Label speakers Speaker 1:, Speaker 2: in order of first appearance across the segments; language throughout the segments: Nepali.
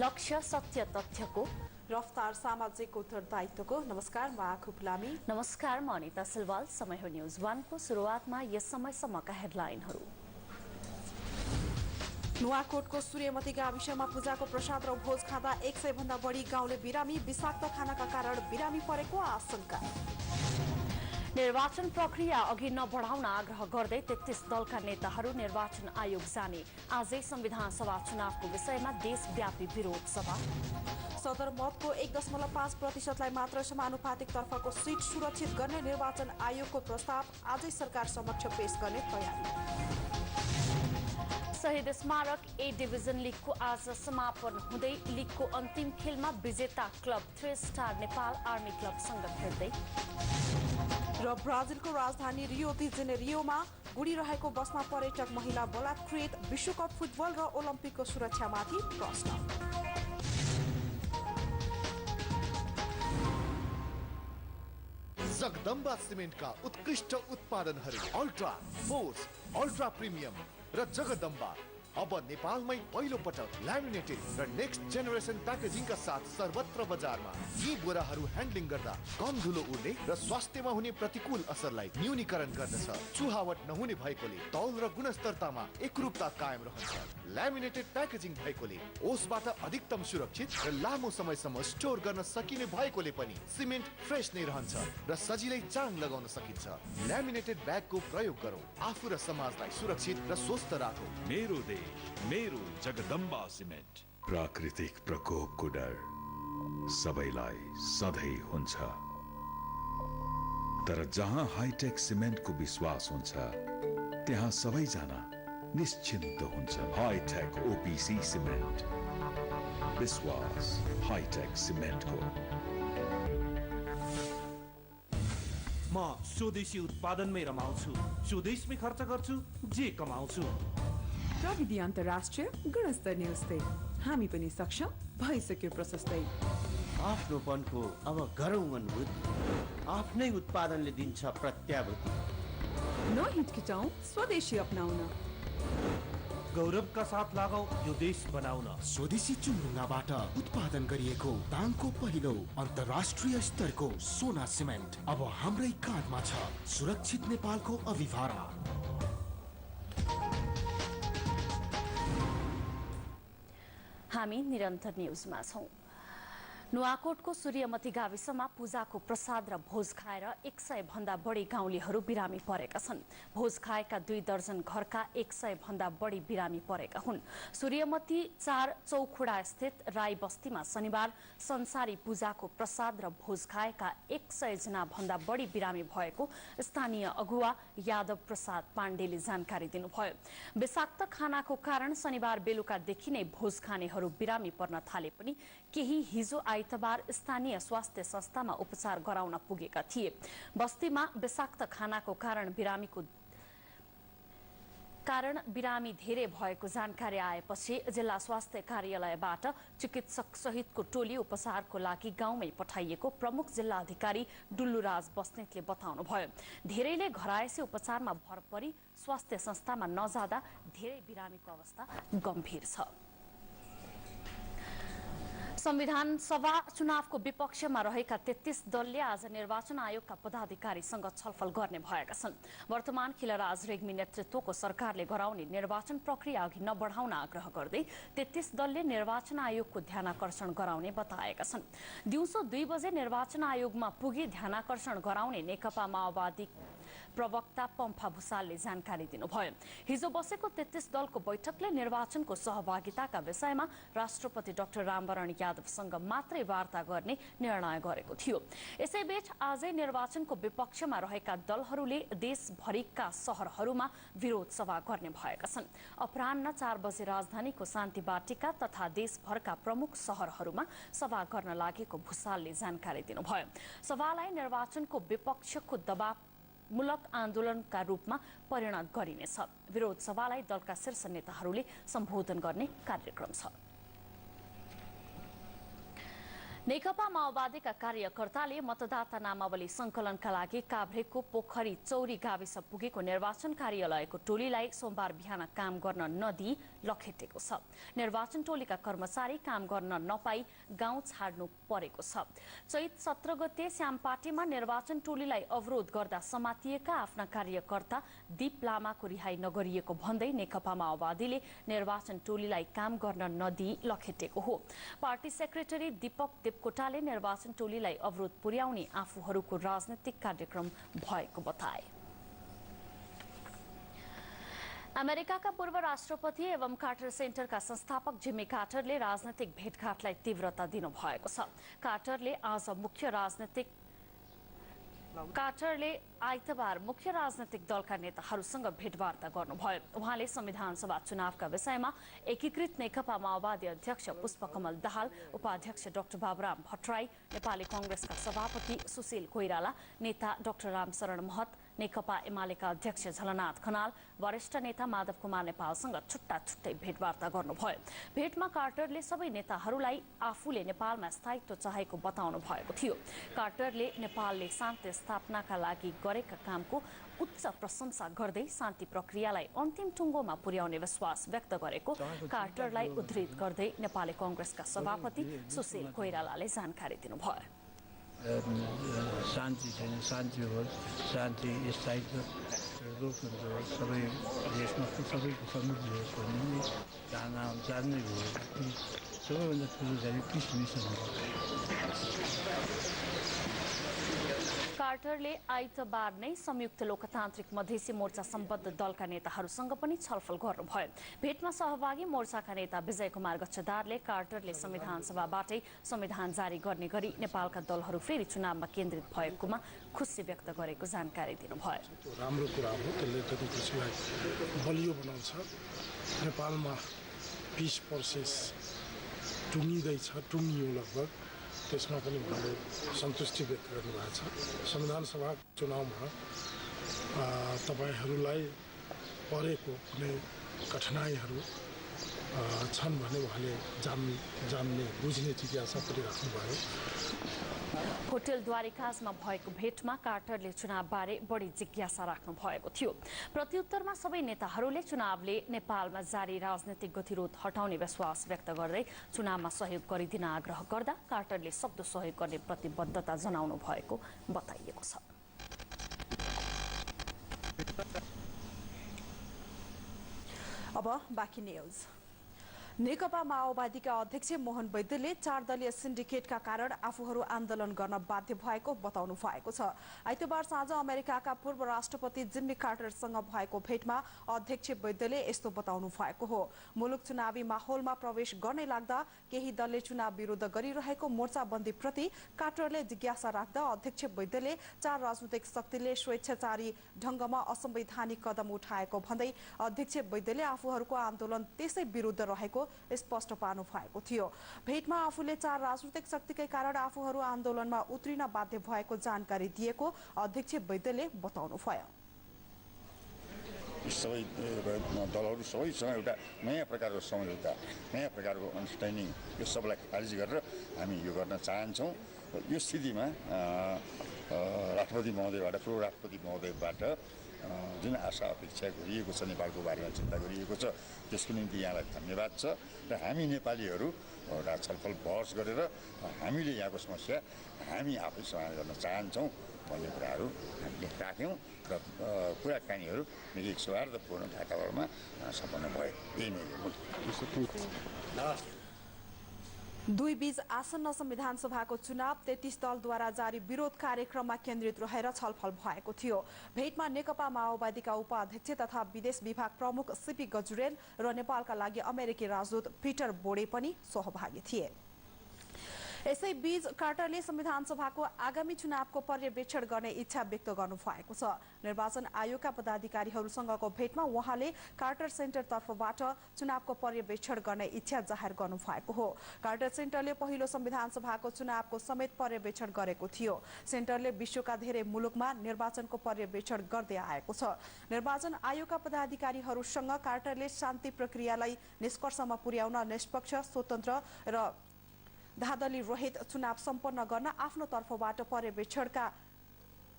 Speaker 1: लक्ष्य सत्य तथ्यको,
Speaker 2: रफ्तार सामाजिक उत्तरदायित्वको। नमस्कार, म आँखु फुलामी।
Speaker 1: नमस्कार, म अनिता सिलवाल। समय हो न्यूज 1 को सुरुवातमा यस समयसम्मका हेडलाइनहरू।
Speaker 2: नुवाकोटको सूर्यमती गाविसमा पूजाको प्रसाद र भोज खाँदा 100 भन्दा बढी गाउँले बिरामी। विषाक्त खानाका कारण बिरामी परेको आशंका।
Speaker 1: निर्वाचन प्रक्रिया अघि नबढाउन आग्रह गर्दै 33 दलका नेताहरू निर्वाचन आयोग जाने। आजै संविधान सभा चुनावको विषयमा देशव्यापी विरोध सभा।
Speaker 2: सदरमतको 1.5% मात्र समानुपातिक तर्फको सिट सुरक्षित गर्ने निर्वाचन आयोगको प्रस्ताव आजै सरकार समक्ष पेश गर्ने तयारी।
Speaker 1: शहीद स्मारक ए डिभिजन लिगको आज समापन हुँदै लिगको अन्तिम खेलमा विजेता क्लब 3 स्टार नेपाल आर्मी क्लबसँग भिड्दै।
Speaker 2: र ब्राजिलको राजधानी रियो डी जेनेरियोमा गुडिरहेको बसमा पर्यटक महिला बलात्कृत। विश्वकप फुटबल र ओलम्पिकको सुरक्षामाथि प्रश्न।
Speaker 3: जगदम्बा सिमेन्टका उत्कृष्ट उत्पादनहरू अल्ट्रा फोर्स, अल्ट्रा प्रिमियम र जगदम्बा अब नेपालमै पहिलो पटक ल्यामिनेटेड र नेक्स्ट जेनेरेसन प्याकेजिङका साथ सर्वत्र बजारमा। यी बोराहरू ह्यान्डलिङ गर्दा कम धुलो उड्ने र स्वास्थ्यमा हुने प्रतिकूल असरलाई न्यूनीकरण गर्दछ। चुहावट नहुने भएकोले तौल र गुणस्तरतामा एकरूपता कायम रहन्छ। ल्यामिनेटेड प्याकेजिङ भएकोले ओसबाट अधिकतम सुरक्षित र लामो समयसम्म स्टोर गर्न सकिने भएकोले पनि सिमेन्ट फ्रेस नै रहन्छ र सजिलै चाङ लगाउन सकिन्छ। ल्यामिनेटेड ब्यागको प्रयोग गरौँ, आफू र समाजलाई सुरक्षित र स्वस्थ राखौँ।
Speaker 4: मेरो देश, मेरो जगदम्बा सिमेन्ट।
Speaker 5: प्राकृतिक प्रकोपको डर सबैलाई सधैँ हुन्छ, तर जहाँ हाईटेक सिमेन्टको विश्वास हुन्छ त्यहाँ सबैजना निश्चिन्त हुन्छ। हाईटेक ओपीसी सिमेन्ट, विश्वास हाईटेक सिमेन्टको।
Speaker 6: म स्वदेशी उत्पादनमै रमाउँछु, स्वदेशमै खर्च गर्छु, जे कमाउँछु।
Speaker 7: प्रविधि अन्तर्राष्ट्रिय गुणस्तरीय उस्तै हामी पनि सक्षम भइसक्यो प्रशस्तै।
Speaker 8: आफ्नोपनको अब गरौँ अनुभूति, आफ्नै उत्पादनले दिन्छ प्रत्याभूति।
Speaker 7: नहिचकिचाउँ, स्वदेशी अपनाउन,
Speaker 6: गौरवका साथ लगाऊ यो देश बनाउन।
Speaker 9: स्वदेशी चुनढुङ्गाबाट उत्पादन गरिएको दाङको पहिलो अन्तर्राष्ट्रिय स्तरको सोना सिमेन्ट अब हाम्रै काँधमा छ। सुरक्षित नेपालको अभिभारा।
Speaker 1: हामी निरन्तर न्यूजमा छौं। नुवाकोटको सूर्यमती गाविसमा पूजाको प्रसाद र भोज खाएर 100 भन्दा बढी गाउँलेहरू बिरामी परेका छन्। भोज खाएका 2 दर्जन घरका 100 भन्दा बढी बिरामी परेका हुन्। सूर्यमती 4 चौखुडा स्थित राई बस्तीमा शनिबार संसारी पूजाको प्रसाद र भोज खाएका 100 जना भन्दा बढी बिरामी भएको स्थानीय अगुवा यादव प्रसाद पाण्डेले जानकारी दिनुभयो। विषाक्त खानाको कारण शनिबार बेलुकादेखि नै भोज खानेहरू बिरामी पर्न थाले पनि केही हिजो आइतबार स्थानीय स्वास्थ्य संस्थामा उपचार गराउन पुगेका थिए। बस्तीमा विषाक्त खानाको कारण बिरामी धेरै भएको जानकारी आएपछि जिल्ला स्वास्थ्य कार्यालयबाट चिकित्सक सहितको टोली उपचारको लागि गाउँमै पठाइएको प्रमुख जिल्ला अधिकारी डुल्लुराज बस्नेतले बताउनुभयो। धेरैले घरायसी उपचारमा भर परी स्वास्थ्य संस्थामा नजाँदा धेरै बिरामीको अवस्था गम्भीर छ। संविधान सभा चुनावको विपक्षमा रहेका 33 दलले आज निर्वाचन आयोगका पदाधिकारीसँग छलफल गर्ने भएका छन्। वर्तमान खिलराज रेग्मी नेतृत्वको सरकारले गराउने निर्वाचन प्रक्रिया अघि नबढाउन आग्रह गर्दै 33 दलले निर्वाचन आयोगको ध्यानाकर्षण गराउने बताएका छन्। दिउँसो 2 बजे निर्वाचन आयोगमा पुगी ध्यानाकर्षण गराउने नेकपा माओवादी प्रवक्ता पम्फा भूषालले जानकारी दिनुभयो। हिजो बसेको 33 दलको बैठकले निर्वाचनको सहभागिताका विषयमा राष्ट्रपति डाक्टर रामवरण यादवसँग मात्रै वार्ता गर्ने निर्णय गरेको थियो। यसैबीच आजै निर्वाचनको विपक्षमा रहेका दलहरूले देशभरिका शहरहरूमा विरोध सभा गर्ने भएका छन्। अपराह्न 4 बजे राजधानीको शान्ति बाटिका तथा देशभरका प्रमुख शहरहरूमा सभा गर्न लागेको भूषालले जानकारी दिनुभयो। सभालाई निर्वाचनको विपक्षको दबाव मूलक आन्दोलनका रूपमा परिणत गरिनेछ। विरोध सभालाई दलका शीर्ष नेताहरूले सम्बोधन गर्ने कार्यक्रम छ। नेकपा माओवादीका कार्यकर्ताले मतदाता नामावली संकलनका लागि काभ्रेको पोखरी चौरी गाविस पुगेको निर्वाचन कार्यालयको टोलीलाई सोमबार बिहान काम गर्न नदिई लखेटेको छ। निर्वाचन टोलीका कर्मचारी काम गर्न नपाई गाउँ छाड्नु परेको छ। चैत 17 गते श्यामपाटेमा निर्वाचन टोलीलाई अवरोध गर्दा समातिएका आफ्ना कार्यकर्ता दीप लामाको रिहाई नगरिएको भन्दै नेकपा माओवादीले निर्वाचन टोलीलाई काम गर्न नदिई लखेटेको हो। पार्टी सेक्रेटरी दीपक देवकोटाले निर्वाचन टोलीलाई अवरोध पुर्याउने आफूहरूको राजनीतिक कार्यक्रम भएको बताए। अमेरिकाका पूर्व राष्ट्रपति एवं कार्टर सेन्टरका संस्थापक जिम्मी कार्टरले राजनैतिक भेटघाटलाई तीव्रता दिनुभएको छ। कार्टरले आइतबार मुख्य राजनैतिक दलका नेताहरूसँग भेटवार्ता गर्नुभयो। उहाँले संविधान सभा चुनावका विषयमा एकीकृत नेकपा माओवादी अध्यक्ष पुष्पकमल दाहाल, उपाध्यक्ष डाक्टर बाबुराम भट्टराई, नेपाली कांग्रेसका सभापति सुशील कोइराला, नेता डाक्टर रामशरण महत, नेकपा एमालेका अध्यक्ष झलनाथ खनाल, वरिष्ठ नेता माधव कुमार नेपालसँग छुट्टा छुट्टै भेटवार्ता गर्नुभयो। भेटमा कार्टरले सबै नेताहरूलाई आफूले नेपालमा स्थायित्व चाहेको बताउनु भएको थियो। कार्टरले नेपालले शान्ति स्थापनाका लागि गरेका कामको उच्च प्रशंसा गर्दै शान्ति प्रक्रियालाई अन्तिम टुङ्गोमा पुर्याउने विश्वास व्यक्त गरेको कार्टरलाई उद्धृत गर्दै नेपाली कांग्रेसका सभापति सुशील कोइरालाले जानकारी दिनुभयो।
Speaker 10: शान्ति छैन, शान्ति होस्, शान्ति स्थायित्व लोकतन्त्र होस्, सबै देशमा सबैको समृद्धि होस् भन्ने चाहना हो। सबैभन्दा ठुलो चाहिँ पिस मिसन हो।
Speaker 1: कार्टरले आइतबार नै संयुक्त लोकतान्त्रिक मधेसी मोर्चा सम्बद्ध दलका नेताहरूसँग पनि छलफल गर्नुभयो। भेटमा सहभागी मोर्चाका नेता विजय कुमार गच्छदारले कार्टरले संविधान सभाबाटै संविधान जारी गर्ने गरी नेपालका दलहरू फेरि चुनावमा केन्द्रित भएकोमा खुसी व्यक्त गरेको जानकारी दिनुभयो।
Speaker 11: राम्रो कुरा हो, त्यसले जनतालाई बलियो बनाउँछ। नेपालमा पिस प्रोसेस टुङ्गियो लगभग, त्यसमा पनि उहाँले सन्तुष्टि व्यक्त गर्नुभएको छ। संविधान सभा चुनावमा तपाईहरूलाई परेको कुनै कठिनाइहरू छन् भने उहाँले जान्ने बुझ्ने जिज्ञासा गरिराख्नु भयो।
Speaker 1: होटल द्वारिकाजमा भएको भेटमा कार्टरले चुनावबारे बढी जिज्ञासा राख्नु भएको थियो। प्रत्युत्तरमा सबै नेताहरूले चुनावले नेपालमा जारी राजनीतिक गतिरोध हटाउने विश्वास व्यक्त गर्दै चुनावमा सहयोग गरिदिन आग्रह गर्दा कार्टरले सक्दो सहयोग गर्ने प्रतिबद्धता जनाउनु भएको बताइएको छ।
Speaker 2: अब बाँकी न्यूज। नेकपा माओवादीका अध्यक्ष मोहन वैद्यले 4 दलीय सिन्डिकेटका कारण आफूहरू आन्दोलन गर्न बाध्य भएको बताउनु भएको छ। आइतबार साँझ अमेरिकाका पूर्व राष्ट्रपति जिम्मी कार्टरसँग भएको भेटमा अध्यक्ष वैद्यले यस्तो बताउनु भएको हो। मुलुक चुनावी माहौलमा प्रवेश गर्ने लाग्दा केही दलले चुनाव विरोध गरिरहेको मोर्चाबन्दीप्रति कार्टरले जिज्ञासा राख्दा अध्यक्ष वैद्यले 4 राजनीतिक शक्तिले स्वेच्छाचारी ढंगमा असंवैधानिक कदम उठाएको भन्दै अध्यक्ष वैद्यले आफूहरूको आन्दोलन त्यसै विरुद्ध रहेको स्पष्ट पार्नु भएको थियो। भेटमा आफूले 4 राजनीतिक शक्तिकै कारण आफूहरू आन्दोलनमा उत्रिन बाध्य भएको जानकारी दिएको अध्यक्ष वैद्यले बताउनु भयो।
Speaker 12: सबै दलहरू सबैसँग एउटा नयाँ प्रकारको सम्झौता, नयाँ प्रकारको अन्डरस्ट्यान्डिङ, यो सबलाई खारिज गरेर हामी यो गर्न चाहन्छौँ। यो स्थितिमा राष्ट्रपति महोदयबाट, पूर्व राष्ट्रपति महोदयबाट जुन आशा अपेक्षा गरिएको छ, नेपालको बारेमा चिन्ता गरिएको छ, त्यसको निम्ति यहाँलाई धन्यवाद छ। र हामी नेपालीहरू एउटा छलफल बहस गरेर हामीले यहाँको समस्या हामी आफै समाधान गर्न चाहन्छौँ भन्ने कुराहरू हामीले राख्यौँ र कुराकानीहरू निकै सौहार्दपूर्ण वातावरणमा सम्पन्न भयो। यही नै हो।
Speaker 2: दुई बीच आसन्न संविधान सभाको चुनाव 33 दलद्वारा जारी विरोध कार्यक्रममा केन्द्रित रहेर छलफल भएको थियो। भेटमा नेकपा माओवादीका उपाध्यक्ष तथा विदेश विभाग प्रमुख सीपी गजुरेल र नेपालका लागि अमेरिकी राजदूत पीटर बोडे पनि सहभागी थिए। यसैबीच कार्टरले संविधान सभाको आगामी चुनावको पर्यवेक्षण गर्ने इच्छा व्यक्त गर्नु भएको छ। निर्वाचन आयोगका पदाधिकारीहरूसँगको भेटमा उहाँले कार्टर सेन्टर तर्फबाट चुनावको पर्यवेक्षण गर्ने इच्छा जाहेर गर्नु भएको हो। कार्टर सेन्टरले पहिलो संविधान सभाको चुनावको समेत पर्यवेक्षण गरेको थियो। सेन्टरले विश्वका धेरै मुलुकमा निर्वाचनको पर्यवेक्षण गर्दै आएको छ। निर्वाचन आयोगका पदाधिकारीहरूसँग कार्टरले शान्ति प्रक्रियालाई निष्कर्षमा पुर्याउन निष्पक्ष, स्वतन्त्र र धाँधली रहित चुनाव सम्पन्न गर्न आफ्नो तर्फबाट पर्यवेक्षणका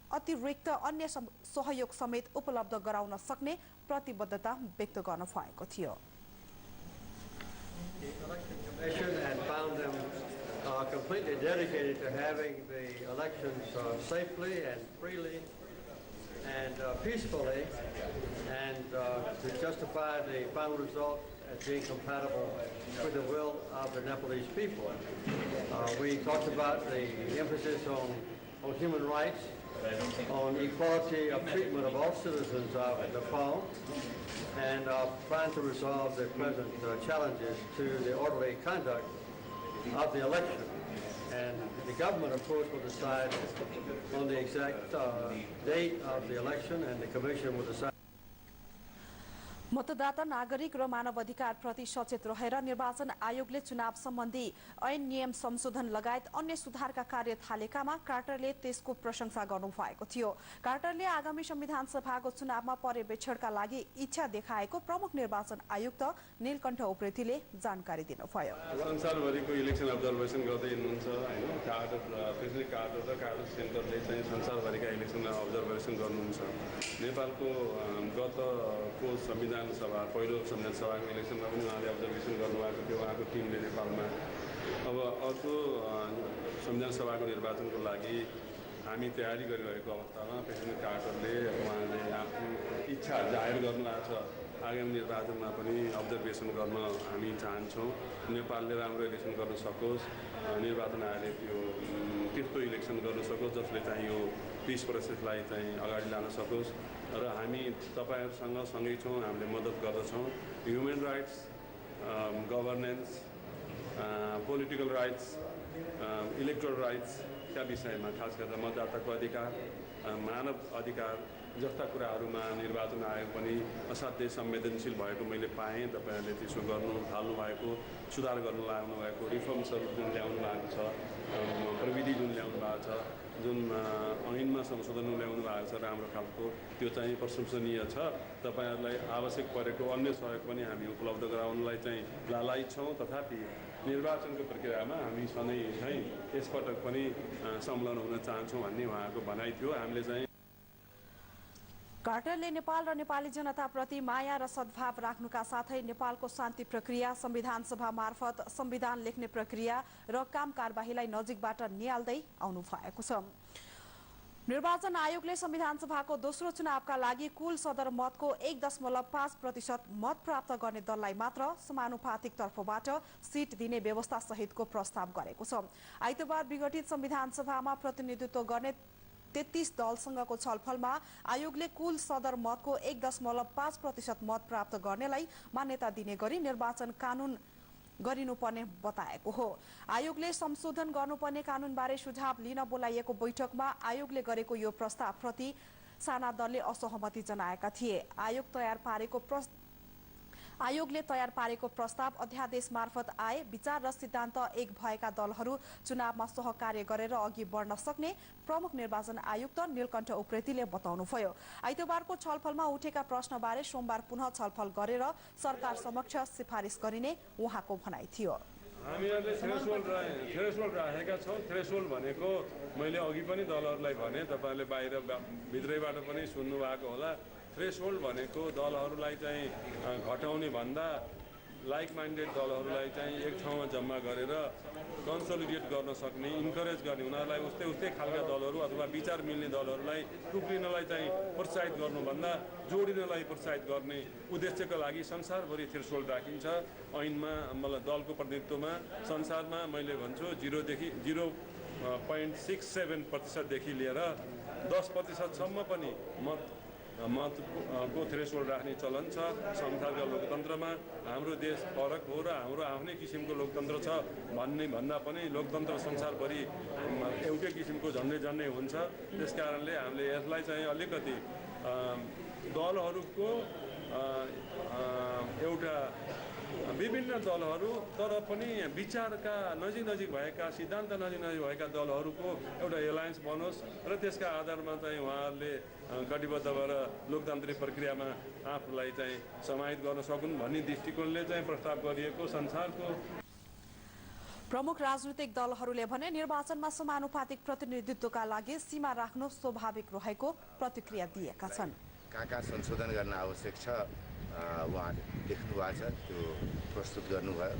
Speaker 2: अतिरिक्त अन्य सहयोग समेत उपलब्ध गराउन सक्ने प्रतिबद्धता व्यक्त गर्नु भएको थियो।
Speaker 13: the Election Commission and found them completely dedicated to having the elections safely and freely and peacefully, and to justify the final result as being compatible with the will of the Nepalese people. We talked about the emphasis on human rights, on equality of treatment of all citizens of Nepal, and trying to resolve the present challenges to the orderly conduct of the election. And the government, of course, will decide on the exact date of the election, and the commission will decide.
Speaker 2: मतदाता नागरिक र मानव अधिकार प्रति सचेत रहेर निर्वाचन आयोगले चुनाव सम्बन्धी ऐन नियम संशोधन लगायत अन्य सुधारका कार्य थालेकामा कार्टरले त्यसको प्रशंसा गर्नुभएको थियो। कार्टरले आगामी संविधान सभाको चुनावमा पर्यवेक्षणका लागि इच्छा देखाएको प्रमुख निर्वाचन आयुक्त नीलकण्ठ उप्रेतीले जानकारी दिनुभयो।
Speaker 14: संसारभरिको इलेक्सन अब्जर्भेसन गर्दै हुनुहुन्छ हैन, कार्टर प्रेसिडेन्ट कार्टर र कार्टर सेन्टरले चाहिँ संसारभरिका इलेक्सन अब्जर्भेसन गर्नुहुन्छ। नेपालको गतको संविधान सभा पहिलो संविधान सभाको इलेक्सनमा पनि उहाँले अब्जर्भेसन गर्नुभएको थियो, उहाँको टिमले नेपालमा। अब अर्को संविधान सभाको निर्वाचनको लागि हामी तयारी गरिरहेको अवस्थामा प्रेसिडेन्ट कार्टरले उहाँले आफ्नो इच्छा जाहेर गर्नुभएको छ। आगामी निर्वाचनमा पनि अब्जर्भेसन गर्न हामी चाहन्छौँ, नेपालले राम्रो इलेक्सन गर्न सकोस्, निर्वाचन आयोगले त्यो त्यस्तो इलेक्सन गर्न सकोस् जसले चाहिँ यो पिस प्रोसेसलाई चाहिँ अगाडि लान सकोस्। र हामी तपाईहरुसँग सँगै छौँ, हामीले मद्दत गर्दछौँ। Human rights, governance, political rights, electoral राइट्सका विषयमा खास गरेर मतदाताको अधिकार, मानव अधिकार जस्ता कुराहरूमा निर्वाचन आयोग पनि असाध्यै संवेदनशील भएको मैले पाएँ। तपाईहरुले त्यसो गर्नु थाल्नु भएको, सुधार गर्न लाग्नु भएको, रिफर्म्सहरू जुन ल्याउनु भएको छ, प्रविधि जुन ल्याउनु भएको छ, जुन ऐनमा संशोधन ल्याउनु भएको छ राम्रो खालको, त्यो चाहिँ प्रशंसनीय छ। तपाईहरुलाई आवश्यक परेको अन्य सहयोग पनि हामी उपलब्ध गराउनलाई चाहिँ लालायित छौँ। तथापि निर्वाचनको प्रक्रियामा हामी सधैँ चाहिँ यसपटक पनि संलग्न हुन चाहन्छौँ भन्ने उहाँको भनाइ थियो। हामीले चाहिँ
Speaker 2: कार्टरले नेपाल र नेपाली जनताप्रति माया र सद्भाव राख्नुका साथै नेपालको शान्ति प्रक्रिया, संविधान सभा मार्फत संविधान लेख्ने प्रक्रिया र काम कारबाहीलाई नजिकबाट निहाल्दै आउनु भएको छ। निर्वाचन आयोगले संविधान सभाको दोस्रो चुनावका लागि कुल सदर मतको 1.5% मत प्राप्त गर्ने दललाई मात्र समानुपातिक तर्फबाट सिट दिने व्यवस्था सहितको प्रस्ताव गरेको छ। आइतबार विघटित संविधान सभामा प्रतिनिधित्व गर्ने 33 दलसँगको छलफलमा आयोगले कुल सदर मतको 1.5% मत प्राप्त गर्नेलाई मान्यता दिने गरी निर्वाचन कानून गरिनुपर्ने बताएको हो। आयोगले संशोधन गर्नुपर्ने कानूनबारे सुझाव लिन बोलाइएको बैठकमा आयोगले गरेको यो प्रस्तावप्रति साना दलले असहमति जनाएका थिए। आयोगले तयार पारेको प्रस्ताव अध्यादेश मार्फत आए विचार र सिद्धान्त एक भएका दलहरू चुनावमा सहकार्य गरेर अघि बढ्न सक्ने प्रमुख निर्वाचन आयुक्त नीलकण्ठ उप्रेतीले बताउनुभयो। आइतबारको छलफलमा उठेका प्रश्नबारे सोमबार पुनः छलफल गरेर सरकार समक्ष सिफारिस गरिने उहाँको भनाइ थियो।
Speaker 14: हामीहरूले थ्रेसोल्ड राखेका छौँ। थ्रेसोल्ड भनेको मैले अघि पनि दलहरूलाई भने, तपाईँहरूले बाहिर भित्रैबाट पनि सुन्नु भएको होला। थ्रेसहोल्ड भनेको दलहरूलाई चाहिँ घटाउने भन्दा लाइक माइन्डेड दलहरूलाई चाहिँ एक ठाउँमा जम्मा गरेर कन्सोलिडेट गर्न सक्ने, इन्करेज गर्ने, उनीहरूलाई उस्तै खालका दलहरू अथवा विचार मिल्ने दलहरूलाई टुक्रिनलाई चाहिँ प्रोत्साहित गर्नुभन्दा जोडिनलाई प्रोत्साहित गर्ने उद्देश्यका लागि संसारभरि थ्रेसहोल्ड राखिन्छ। ऐनमा मतलब दलको प्रतिनिधित्वमा संसारमा मैले भन्छु 0.67%देखि लिएर 10%सम्म पनि मतको थ्रेसहोल्ड राख्ने चलन छ संसारका लोकतन्त्रमा। हाम्रो देश फरक हो र हाम्रो आफ्नै किसिमको लोकतन्त्र छ भन्दा पनि लोकतन्त्र संसारभरि एउटै किसिमको झन्डै हुन्छ। त्यसकारणले हामीले यसलाई चाहिँ अलिकति दलहरूको एउटा विभिन्न दलहरू तर पनि विचारका नजिक भएका, सिद्धान्त नजिक भएका दलहरूको एउटा एलायन्स बनोस् र त्यसका आधारमा चाहिँ उहाँहरूले कटिबद्ध भएर लोकतान्त्रिक प्रक्रियामा आफूलाई चाहिँ समाहित गर्न सकुन् भन्ने दृष्टिकोणले चाहिँ प्रस्ताव गरिएको संसारको
Speaker 2: प्रमुख राजनीतिक दलहरूले भने निर्वाचनमा समानुपातिक प्रतिनिधित्वका लागि सीमा राख्नु स्वाभाविक रहेको प्रतिक्रिया दिएका छन्।
Speaker 15: कहाँ संशोधन गर्न आवश्यक छ उहाँले लेख्नु भएको छ, त्यो प्रस्तुत गर्नुभयो।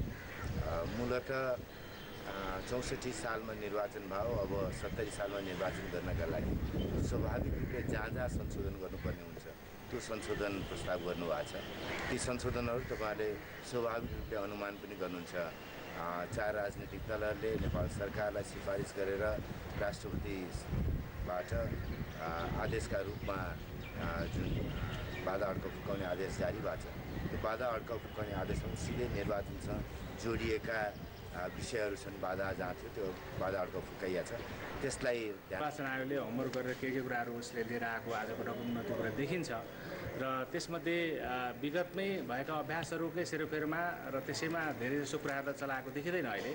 Speaker 15: मूलतः 64 सालमा निर्वाचन भयो, अब 70 सालमा निर्वाचन गर्नका लागि स्वाभाविक रूपले जहाँ जहाँ संशोधन गर्नुपर्ने हुन्छ त्यो संशोधन प्रस्ताव गर्नुभएको छ। ती संशोधनहरू तपाईँले स्वाभाविक रूपले अनुमान पनि गर्नुहुन्छ। 4 राजनीतिक दलहरूले नेपाल सरकारलाई सिफारिस गरेर राष्ट्रपतिबाट आदेशका रूपमा जुन बाधा अड्काउ फुकाउने आदेश जारी भएको छ, त्यो बाधा अड्काउ फुकाउने आदेशमा सिधै निर्वाचनसँग जोडिएका विषयहरू छन्। बाधा जहाँ थियो त्यो बाधा अड्काउ फुकाइया छ। त्यसलाई
Speaker 16: निर्वाचन आयोगले होमवर्क गरेर के कुराहरू उसले लिएर आएको आजको डकुमेन्टमा त्यो कुरा देखिन्छ र त्यसमध्ये विगतमै भएका अभ्यासहरूकै सेरोफेरोमा र त्यसैमा धेरैजसो कुराहरू चलाएको देखिँदैन अहिले।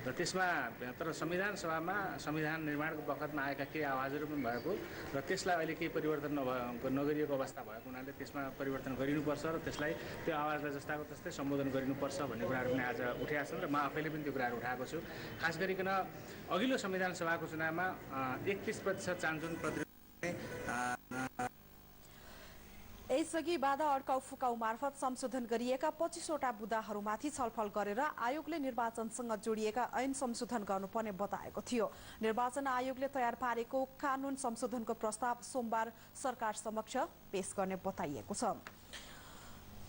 Speaker 16: र त्यसमा तर संविधान सभामा संविधान निर्माणको बखतमा आएका केही आवाजहरू पनि भएको र त्यसलाई अहिले केही परिवर्तन नगरिएको अवस्था भएको हुनाले त्यसमा परिवर्तन गरिनुपर्छ र त्यसलाई त्यो आवाजलाई जस्ताको तस्तै सम्बोधन गरिनुपर्छ भन्ने कुराहरू पनि आज उठेका छन् र म आफैले पनि त्यो कुराहरू उठाएको छु। खास गरिकन अघिल्लो संविधान सभाको चुनावमा 31% चान्चुन
Speaker 2: यसअघि बाधा अड्काउ फुकाउ मार्फत संशोधन गरिएका 25वटा बुँदाहरूमाथि छलफल गरेर आयोगले निर्वाचनसँग जोडिएका ऐन संशोधन गर्नुपर्ने बताएको थियो। निर्वाचन आयोगले तयार पारेको कानून संशोधनको प्रस्ताव सोमबार सरकार समक्ष पेश गर्ने बताइएको छ।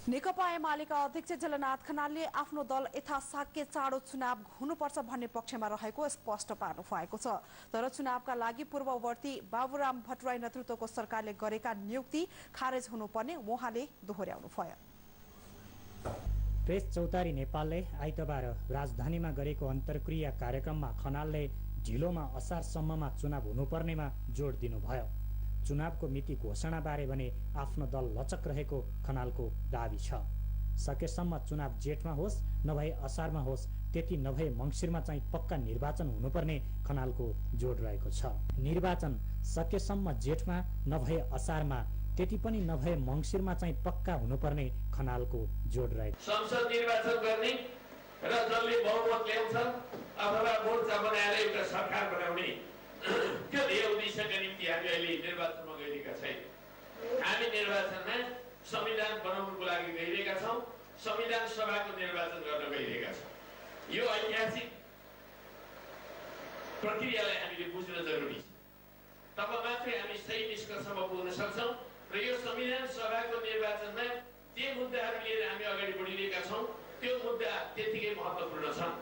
Speaker 2: नेकपा एमालेका अध्यक्ष झलनाथ खनालले आफ्नो दल यथासाध्य चाँडो चुनाव हुनुपर्छ भन्ने पक्षमा रहेको स्पष्ट पार्नु भएको छ। तर चुनावका लागि पूर्ववर्ती बाबुराम भट्टराई नेतृत्वको सरकारले गरेका नियुक्ति खारेज हुनुपर्ने उहाँले दोहोर्याउनु भयो।
Speaker 17: प्रेस चौतारी नेपालले आइतबार राजधानीमा गरेको अन्तर्क्रिया कार्यक्रममा खनालले ढिलोमा असारसम्ममा चुनाव हुनुपर्नेमा जोड दिनुभयो। चुनावको मिति घोषणाबारे भने आफ्नो दल लचक रहेको खनालको दाबी छ। सकेसम्म चुनाव जेठमा होस् नभए असारमा होस्, त्यति नभए मङ्सिरमा चाहिँ पक्का निर्वाचन हुनुपर्ने खनालको जोड रहेको छ। निर्वाचन सकेसम्म जेठमा नभए असारमा, त्यति पनि नभए मङ्सिरमा चाहिँ पक्का हुनुपर्ने खनालको जोड रहेको।
Speaker 18: संसद निर्वाचन गर्ने र जसले बहुमत ल्याउँछ अथवा मोर्चा बनाएर एउटा सरकार बनाउने त्यो ध्येय उद्देश्यका निम्ति हामी अहिले निर्वाचनमा गइरहेका छैनौँ। हामी निर्वाचनमा संविधान बनाउनुको लागि गइरहेका छौँ, संविधान सभाको निर्वाचन गर्न गइरहेका छौँ। यो ऐतिहासिक प्रक्रियालाई हामीले बुझ्न जरुरी छ। तब मात्रै हामी सही निष्कर्षमा पुग्न सक्छौँ र यो संविधान सभाको निर्वाचनमा जे मुद्दाहरू लिएर हामी अगाडि बढिरहेका छौँ त्यो मुद्दा त्यतिकै महत्त्वपूर्ण छन्।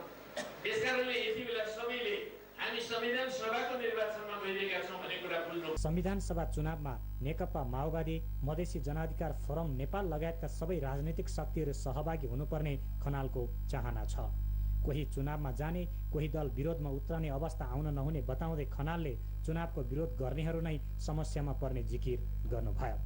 Speaker 18: त्यसकारणले यति बेला सबैले हामी संविधान सभाको निर्वाचनमा गइरहेका छौँ भन्ने कुरा बुझ्नु।
Speaker 17: संविधान सभा चुनावमा नेकपा माओवादी, मधेसी जनाधिकार फोरम नेपाल लगायतका सबै राजनीतिक शक्तिहरू सहभागी हुनुपर्ने खनालको चाहना छ। कोही चुनावमा जाने, कोही दल विरोधमा उत्रने अवस्था आउन नहुने बताउँदै खनालले चुनावको विरोध गर्नेहरू नै समस्यामा पर्ने जिकिर गर्नुभयो।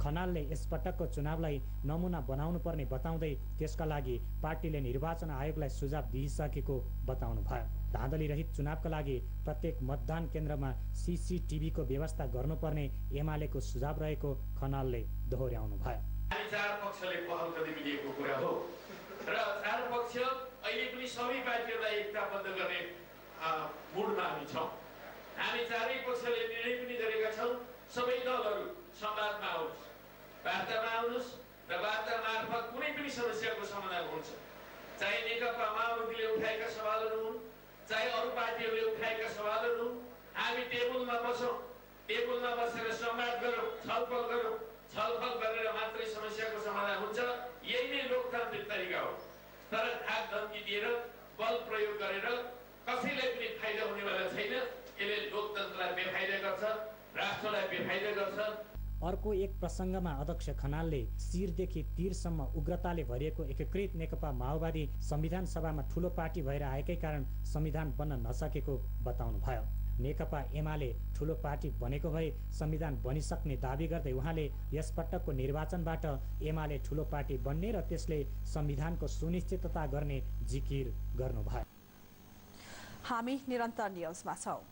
Speaker 17: खनालले यसपटकको चुनावलाई नमुना बनाउनु पर्ने बताउँदै त्यसका लागि पार्टीले निर्वाचन आयोगलाई सुझाव दिइसकेको बताउनुभयो। धाँधली रहित चुनावका लागि प्रत्येक मतदान केन्द्रमा सीसीटीभीको व्यवस्था गर्नुपर्ने एमालेको सुझाव रहेको खनालले दोहोर्याउनु भयो।
Speaker 18: हामी चार पक्षले पहल गर्दै मिलेको कुरा हो र चार पक्ष अहिले पनि सबै पार्टीहरूलाई एकताबद्ध गर्ने मुडमा हामी छौँ। हामी चारै पक्षले निर्णय पनि गरेका छौँ सबै दलहरू संवादमा आउनुहोस्, वार्तामा आउनुहोस् र वार्ता मार्फत कुनै पनि समस्याको समाधान हुन्छ। चाहे नेकपा माओवादीले उठाएका सवालहरू हुन्, चाहे अरू पार्टीहरूले उठाएका सवालहरू हुन्, हामी टेबलमा बसौँ, टेबलमा बसेर संवाद गरौँ, छलफल गरौँ। छलफल गरेर मात्रै समस्याको समाधान हुन्छ। यही नै लोकतान्त्रिक तरिका हो। तर धाक धम्की दिएर बल प्रयोग गरेर कसैलाई पनि फाइदा हुनेवाला छैन। यसले लोकतन्त्रलाई बेफाइदा गर्छ, राष्ट्रलाई बेफाइदा गर्छ।
Speaker 17: अर्को एक प्रसङ्गमा अध्यक्ष खनालले शिरदेखि तीरसम्म उग्रताले भरिएको एकीकृत नेकपा माओवादी संविधान सभामा ठूलो पार्टी भएर आएकै कारण संविधान बन्न नसकेको बताउनुभयो। नेकपा एमाले ठूलो पार्टी बनेको भए संविधान बनिसक्ने दाबी गर्दै उहाँले यसपटकको निर्वाचनबाट एमाले ठूलो पार्टी बन्ने र त्यसले संविधानको सुनिश्चितता गर्ने जिकिर गर्नुभयो।
Speaker 2: हामी निरन्तर न्युजमा छौँ।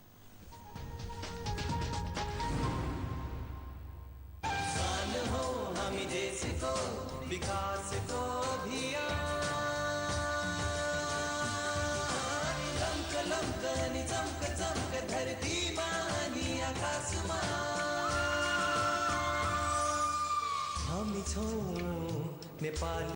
Speaker 19: हामी छौँ नेपाली